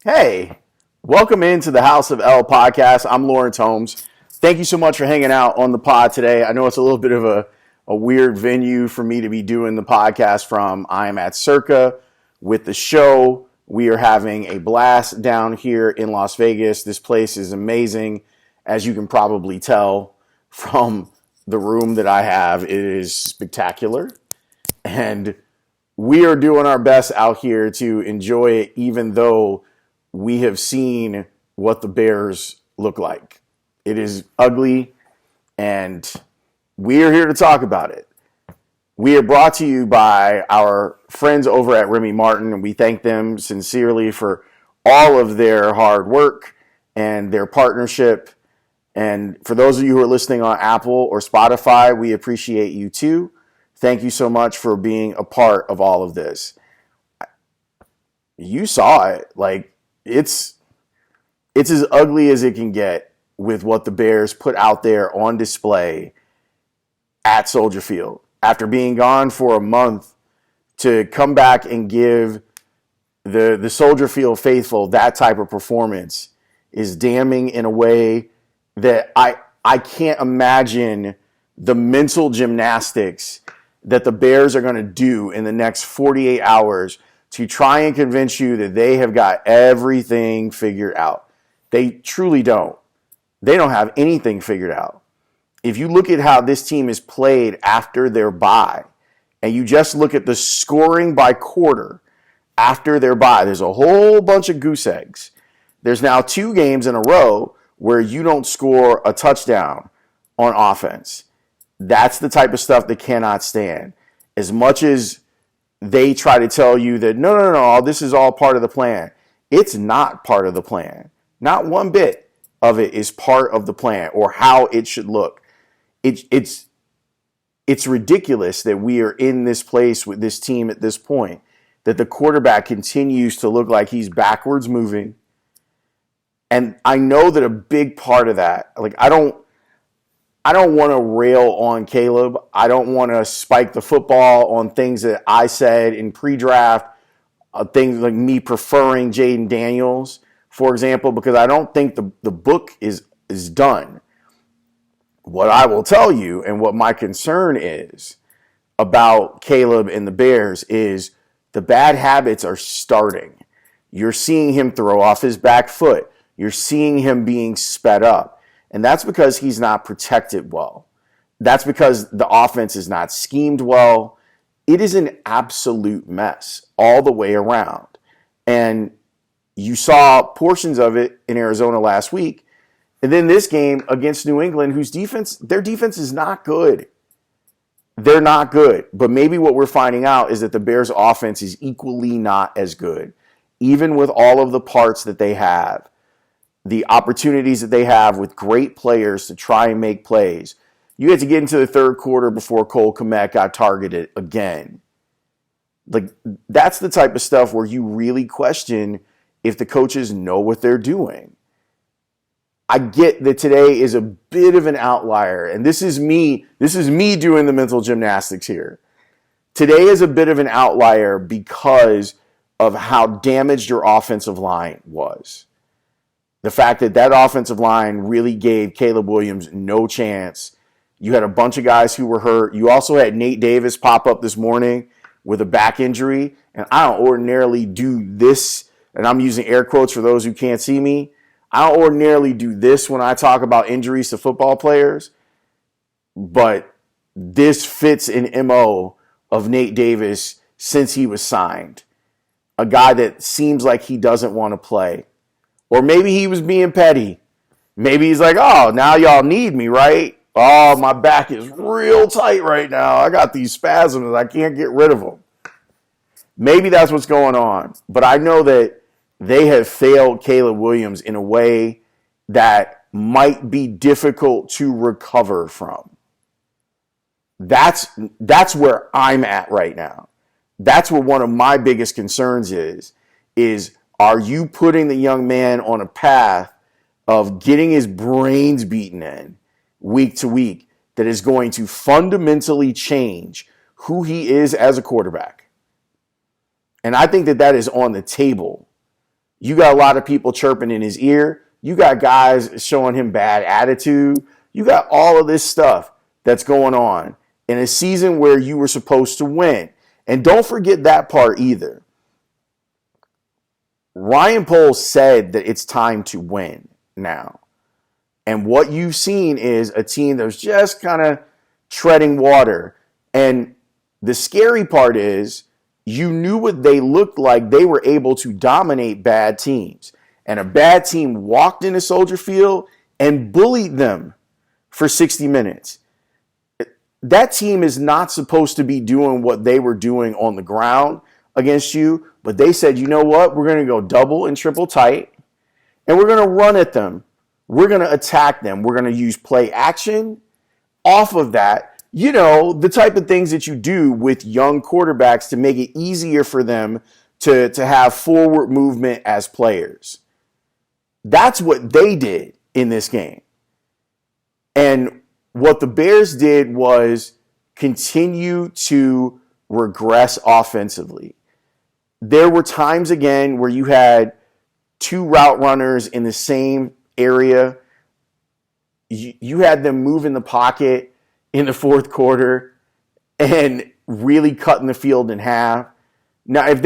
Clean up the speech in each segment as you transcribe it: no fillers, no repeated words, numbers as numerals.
Hey, welcome into the House of L podcast. I'm Laurence Holmes. Thank you so much for hanging out on the pod today. I know it's a little bit of a weird venue for me to be doing the podcast from. I am at Circa with the show. We are having a blast down here in Las Vegas. This place is amazing, as you can probably tell from the room that I have. It is spectacular, and we are doing our best out here to enjoy it, even though we have seen what the Bears look like. It is ugly, and we are here to talk about it. We are brought to you by our friends over at Remy Martin, and we thank them sincerely for all of their hard work and their partnership. And for those of you who are listening on Apple or Spotify, we appreciate you too. Thank you so much for being a part of all of this. You saw it. It's as ugly as it can get with what the Bears put out there on display at Soldier Field. After being gone for a month, to come back and give the Soldier Field faithful that type of performance is damning in a way that I can't imagine the mental gymnastics that the Bears are going to do in the next 48 hours to try and convince you that they have got everything figured out. They truly don't. They don't have anything figured out. If you look at how this team is played after their bye, and you just look at the scoring by quarter after their bye, there's a whole bunch of goose eggs. There's now 2 games in a row where you don't score a touchdown on offense. That's the type of stuff that cannot stand. As much as they try to tell you that, no, this is all part of the plan. It's not part of the plan. Not one bit of it is part of the plan or how it should look. It's ridiculous that we are in this place with this team at this point, that the quarterback continues to look like he's backwards moving. And I know that a big part of that, I don't want to rail on Caleb. I don't want to spike the football on things that I said in pre-draft, things like me preferring Jaden Daniels, for example, because I don't think the book is done. What I will tell you and what my concern is about Caleb and the Bears is the bad habits are starting. You're seeing him throw off his back foot. You're seeing him being sped up. And that's because he's not protected well. That's because the offense is not schemed well. It is an absolute mess all the way around. And you saw portions of it in Arizona last week. And then this game against New England, their defense is not good. They're not good. But maybe what we're finding out is that the Bears' offense is equally not as good. Even with all of the parts that they have, the opportunities that they have with great players to try and make plays. You had to get into the third quarter before Cole Kmet got targeted again. That's the type of stuff where you really question if the coaches know what they're doing. I get that today is a bit of an outlier, and this is me doing the mental gymnastics here. Today is a bit of an outlier because of how damaged your offensive line was. The fact that offensive line really gave Caleb Williams no chance. You had a bunch of guys who were hurt. You also had Nate Davis pop up this morning with a back injury. And I don't ordinarily do this, and I'm using air quotes for those who can't see me. I don't ordinarily do this when I talk about injuries to football players. But this fits an MO of Nate Davis since he was signed. A guy that seems like he doesn't want to play. Or maybe he was being petty. Maybe he's like, oh, now y'all need me, right? Oh, my back is real tight right now. I got these spasms. I can't get rid of them. Maybe that's what's going on. But I know that they have failed Caleb Williams in a way that might be difficult to recover from. That's where I'm at right now. That's where one of my biggest concerns is are you putting the young man on a path of getting his brains beaten in week to week that is going to fundamentally change who he is as a quarterback? And I think that is on the table. You got a lot of people chirping in his ear. You got guys showing him bad attitude. You got all of this stuff that's going on in a season where you were supposed to win. And don't forget that part either. Ryan Poles said that it's time to win now. And what you've seen is a team that was just kind of treading water. And the scary part is you knew what they looked like. They were able to dominate bad teams. And a bad team walked into Soldier Field and bullied them for 60 minutes. That team is not supposed to be doing what they were doing on the ground against you. But they said, you know what? We're going to go double and triple tight. And we're going to run at them. We're going to attack them. We're going to use play action off of that. You know, the type of things that you do with young quarterbacks to make it easier for them to have forward movement as players. That's what they did in this game. And what the Bears did was continue to regress offensively. There were times, again, where you had two route runners in the same area. You had them move in the pocket in the fourth quarter and really cutting the field in half. Now, if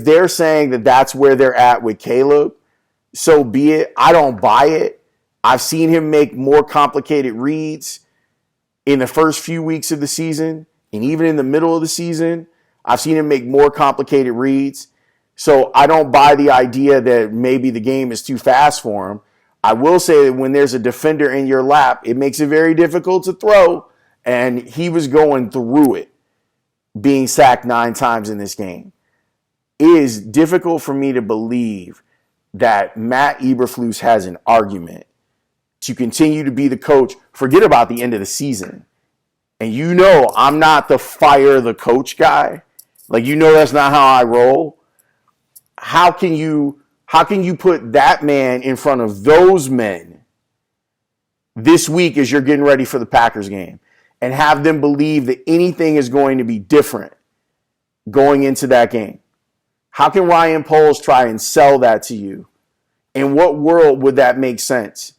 they're saying that that's where they're at with Caleb, so be it. I don't buy it. I've seen him make more complicated reads in the first few weeks of the season, and even in the middle of the season. I've seen him make more complicated reads. So I don't buy the idea that maybe the game is too fast for him. I will say that when there's a defender in your lap, it makes it very difficult to throw. And he was going through it, being sacked 9 times in this game. It is difficult for me to believe that Matt Eberflus has an argument to continue to be the coach. Forget about the end of the season. And you know I'm not the fire the coach guy. Like, you know that's not how I roll. How can you put that man in front of those men this week as you're getting ready for the Packers game and have them believe that anything is going to be different going into that game? How can Ryan Poles try and sell that to you? In what world would that make sense?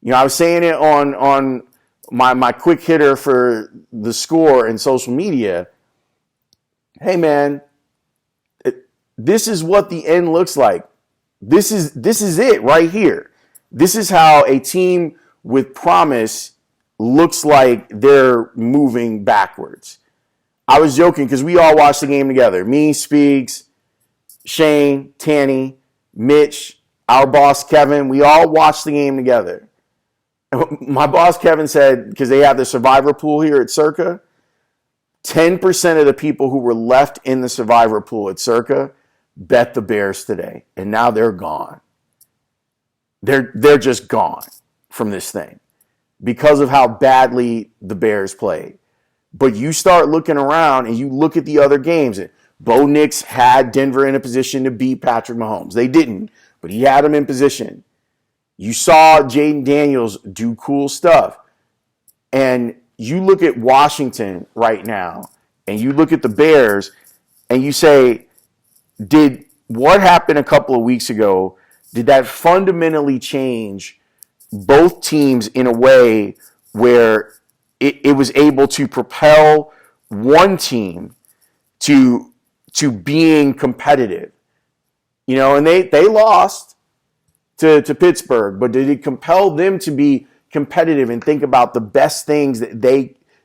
You know, I was saying it on my quick hitter for the score and social media. Hey, man, this is what the end looks like. This is it right here. This is how a team with promise looks like they're moving backwards. I was joking because we all watched the game together. Me, Speaks, Shane, Tanny, Mitch, our boss Kevin. We all watched the game together. My boss Kevin said, because they have the survivor pool here at Circa, 10% of the people who were left in the survivor pool at Circa bet the Bears today, and now they're gone. They're just gone from this thing because of how badly the Bears played. But you start looking around and you look at the other games. And Bo Nix had Denver in a position to beat Patrick Mahomes. They didn't, but he had them in position. You saw Jaden Daniels do cool stuff. And you look at Washington right now, and you look at the Bears, and you say, did what happened a couple of weeks ago, did that fundamentally change both teams in a way where it was able to propel one team to being competitive? You know, and they lost to Pittsburgh, but did it compel them to be competitive and think about the best things that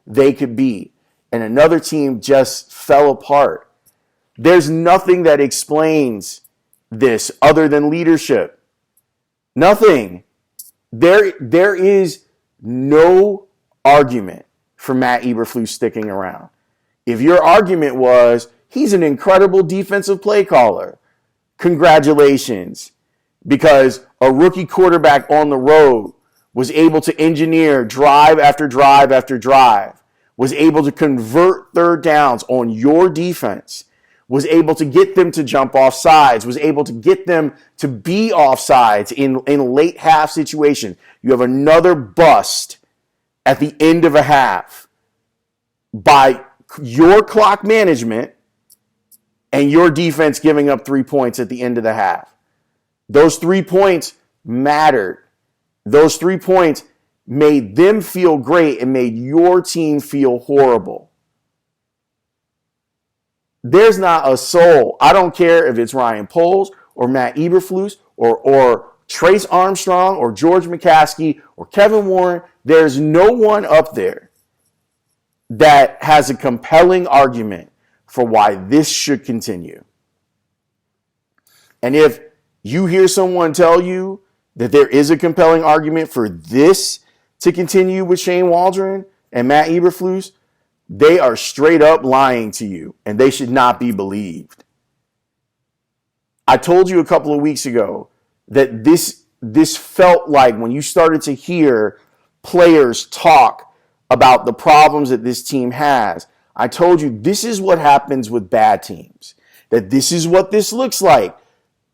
they could be? And another team just fell apart. There's nothing that explains this other than leadership. Nothing. There is no argument for Matt Eberflus sticking around. If your argument was he's an incredible defensive play caller, congratulations, because a rookie quarterback on the road was able to engineer drive after drive after drive, was able to convert third downs on your defense, was able to get them to jump off sides, was able to get them to be off sides in late half situation. You have another bust at the end of a half by your clock management and your defense giving up 3 points at the end of the half. Those 3 points mattered. Those 3 points made them feel great and made your team feel horrible. There's not a soul. I don't care if it's Ryan Poles or Matt Eberflus or Trace Armstrong or George McCaskey or Kevin Warren. There's no one up there that has a compelling argument for why this should continue. And if you hear someone tell you that there is a compelling argument for this to continue with Shane Waldron and Matt Eberflus, they are straight up lying to you, and they should not be believed. I told you a couple of weeks ago that this felt like when you started to hear players talk about the problems that this team has, I told you this is what happens with bad teams, that this is what this looks like.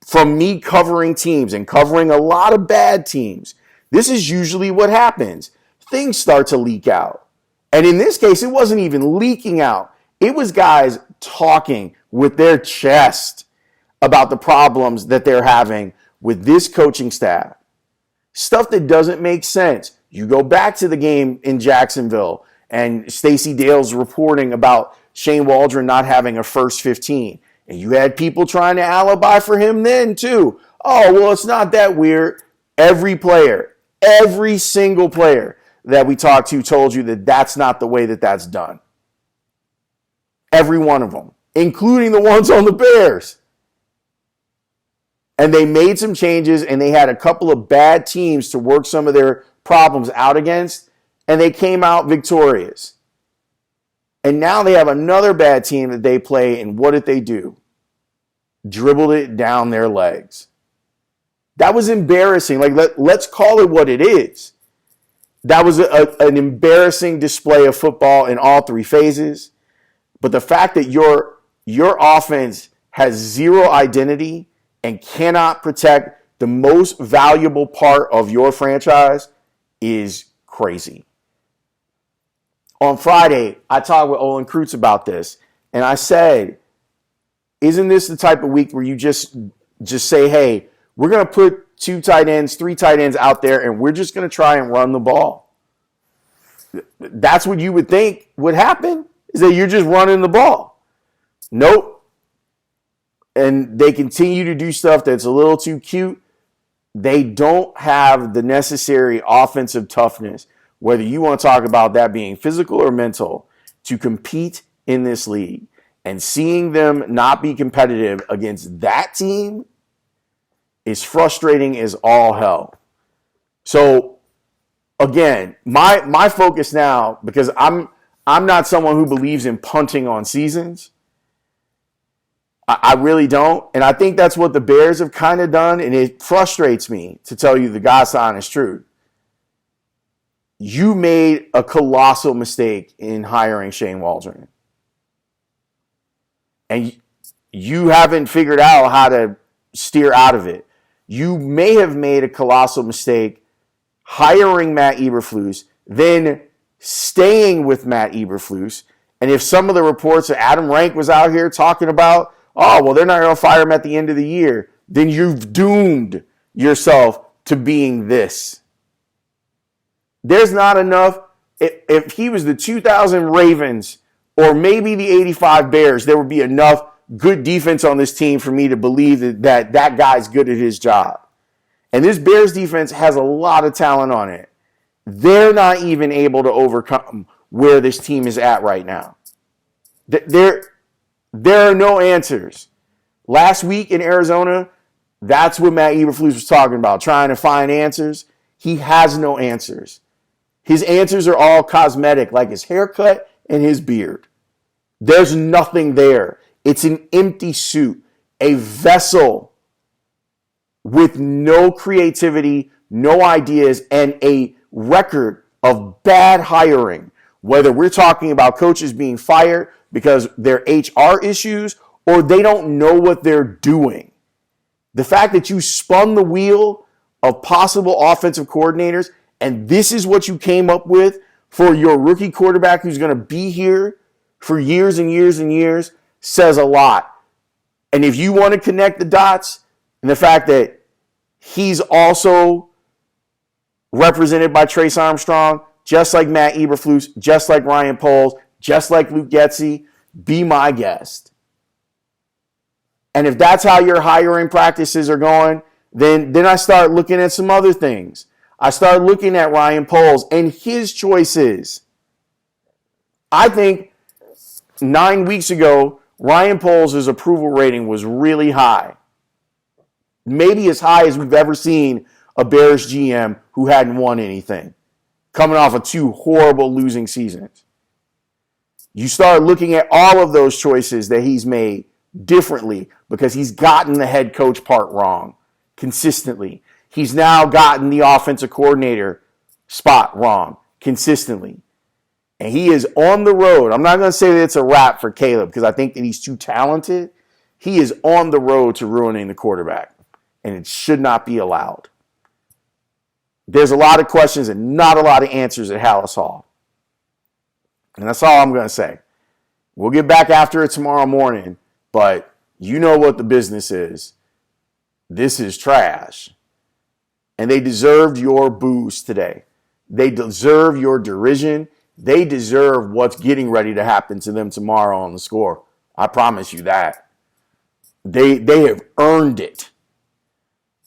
From me covering teams and covering a lot of bad teams, this is usually what happens. Things start to leak out. And in this case, it wasn't even leaking out. It was guys talking with their chest about the problems that they're having with this coaching staff. Stuff that doesn't make sense. You go back to the game in Jacksonville and Stacey Dale's reporting about Shane Waldron not having a first 15. And you had people trying to alibi for him then too. Oh, well, it's not that weird. Every player, every single player that we talked to told you that that's not the way that that's done. Every one of them, including the ones on the Bears. And they made some changes, and they had a couple of bad teams to work some of their problems out against, and they came out victorious. And now they have another bad team that they play, and what did they do? Dribbled it down their legs. That was embarrassing. Let's call it what it is. That was an embarrassing display of football in all 3 phases. But the fact that your offense has zero identity and cannot protect the most valuable part of your franchise is crazy. On Friday, I talked with Olin Kreutz about this, and I said, isn't this the type of week where you just say, hey, we're going to put 2 tight ends, 3 tight ends out there, and we're just going to try and run the ball? That's what you would think would happen, is that you're just running the ball. Nope. And they continue to do stuff that's a little too cute. They don't have the necessary offensive toughness, whether you want to talk about that being physical or mental, to compete in this league. And seeing them not be competitive against that team is frustrating as all hell. So, again, my focus now, because I'm not someone who believes in punting on seasons. I really don't. And I think that's what the Bears have kind of done, and it frustrates me, to tell you the God's honest truth. You made a colossal mistake in hiring Shane Waldron. And you haven't figured out how to steer out of it. You may have made a colossal mistake hiring Matt Eberflus, then staying with Matt Eberflus. And if some of the reports that Adam Rank was out here talking about, oh, well, they're not going to fire him at the end of the year, then you've doomed yourself to being this. There's not enough. If he was the 2000 Ravens or maybe the 85 Bears, there would be enough good defense on this team for me to believe that guy's good at his job. And this Bears defense has a lot of talent on it. They're not even able to overcome where this team is at right now. There are no answers. Last week in Arizona, that's what Matt Eberflus was talking about, trying to find answers. He has no answers. His answers are all cosmetic, like his haircut and his beard. There's nothing there. It's an empty suit, a vessel with no creativity, no ideas, and a record of bad hiring. Whether we're talking about coaches being fired because they're HR issues or they don't know what they're doing. The fact that you spun the wheel of possible offensive coordinators and this is what you came up with for your rookie quarterback who's going to be here for years and years and years says a lot. And if you want to connect the dots and the fact that He's also represented by Trace Armstrong, just like Matt Eberflus, just like Ryan Poles, just like Luke Getsy. Be my guest. And if that's how your hiring practices are going, then I start looking at some other things. I start looking at Ryan Poles and his choices. I think 9 weeks ago, Ryan Poles' approval rating was really high. Maybe as high as we've ever seen a Bears GM who hadn't won anything, coming off of 2 horrible losing seasons. You start looking at all of those choices that he's made differently because he's gotten the head coach part wrong consistently. He's now gotten the offensive coordinator spot wrong consistently. And he is on the road. I'm not going to say that it's a wrap for Caleb because I think that he's too talented. He is on the road to ruining the quarterback, and it should not be allowed. There's a lot of questions and not a lot of answers at Hallis Hall. And that's all I'm going to say. We'll get back after it tomorrow morning, but you know what the business is. This is trash. And they deserved your boos today. They deserve your derision. They deserve what's getting ready to happen to them tomorrow on the score. I promise you that. They have earned it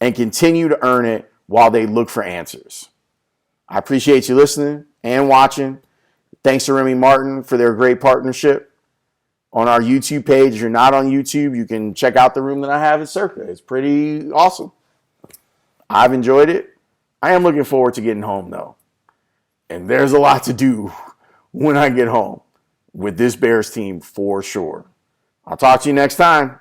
and continue to earn it while they look for answers. I appreciate you listening and watching. Thanks to Remy Martin for their great partnership on our YouTube page. If you're not on YouTube, you can check out the room that I have at Circa. It's pretty awesome. I've enjoyed it. I am looking forward to getting home, though. And there's a lot to do when I get home with this Bears team for sure. I'll talk to you next time.